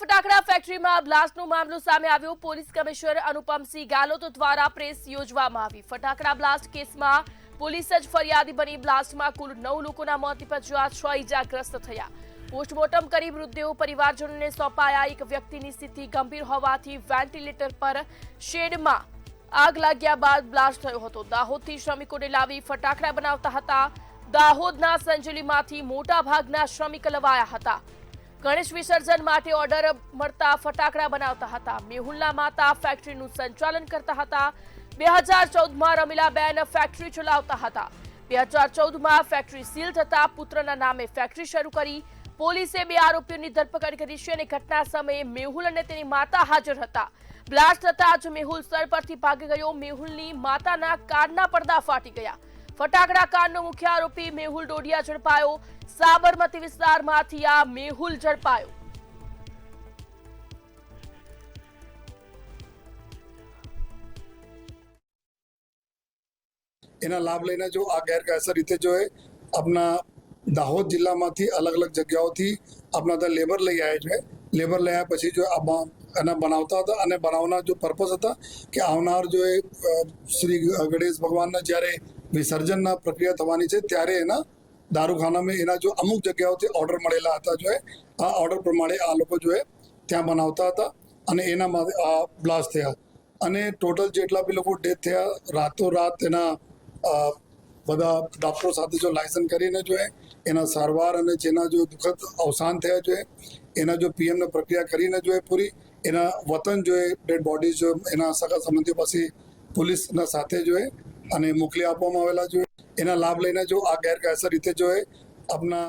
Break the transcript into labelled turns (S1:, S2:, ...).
S1: ફટાકડા ફેક્ટરીમાં બ્લાસ્ટનો મામલો સામે આવ્યો। પોલીસ કમિશનર અનુપમસિંહ ગાલોત દ્વારા પ્રેસ યોજવામાં આવી। ફટાકડા બ્લાસ્ટ કેસમાં પોલીસ જ ફરિયાદી બની। બ્લાસ્ટમાં કુલ 9 લોકોના મોત નિપજ્યા, 6 ઇજાગ્રસ્ત થયા। પોસ્ટમોર્ટમ કરી મૃતદેહો પરિવારજનોને સોંપાયા। એક વ્યક્તિની સ્થિતિ ગંભીર હોવાથી વેન્ટિલેટર પર શેડમાં આગ લાગ્યા બાદ બ્લાસ્ટ થયો હતો। દાહોદથી શ્રમિકોને લાવી ફટાકડા બનાવતા હતા। દાહોદના સંજેલીમાંથી મોટા ભાગના શ્રમિક લવાયા હતા। ગણેશ વિસર્જન માટે ઓર્ડર મળતા ફટાકડા બનાવતા હતા। મેહુલના માતા ફેક્ટરીનું સંચાલન કરતા હતા। 2014માં રમીલાબેન ફેક્ટરી ચલાવતા હતા। 2014માં ફેક્ટરી સીલ થતા પુત્રના નામે ફેક્ટરી શરૂ કરી। પોલીસે 2 આરોપીઓની ધરપકડ કરી છે અને ઘટના સમયે મેહુલ અને તેની માતા હાજર હતા। બ્લાસ્ટ થતા જ મેહુલ સ્થળ પરથી ભાગી ગયો। મેહુલની માતાના કારના પડદા ફાટી ગયા। ફટાકડા કાંડનો મુખ્ય આરોપી મેહુલ ડોડિયા ઝડપાયો। સાબરમતી વિસ્તારમાંથી આ મેહુલ ઝડપાયો।
S2: એના લાભ લઈને જો આ ગેરકાયદેસર રીતે જો है अपना દાહોદ જિલ્લામાંથી અલગ અલગ જગ્યાઓથી આપણા ત્યાં લેબર લઈ આવ્યા છે। લેબર લઈ આવ્યા પછી જો એના બનાવતા હતા અને બનાવના જો પર્પઝ હતા કે આવનાર જો શ્રી ગણેશ ભગવાનના જ્યારે વિસર્જનના પ્રક્રિયા થવાની છે ત્યારે એના દારૂખાનામાં એના જો અમુક જગ્યાઓથી ઓર્ડર મળેલા હતા। જો આ ઓર્ડર પ્રમાણે આ લોકો જો ત્યાં બનાવતા હતા અને એનામાં આ બ્લાસ્ટ થયા અને ટોટલ જેટલા બી લોકો ડેથ થયા રાતોરાત એના બધા ડૉક્ટરો સાથે જો લાયસન્સ કરીને જો એના સારવાર અને જેના જો દુઃખદ અવસાન થયા જો એના જો પીએમને પ્રક્રિયા કરીને જો પૂરી એના વતન જો ડેડ બોડીઝ જો એના સગા સંબંધીઓ પાસે પોલીસના સાથે જો અને મોકલી આપવામાં આવેલા જો એના લાભ લઈને જો આ ગેરકાયદેસર રીતે જો આપના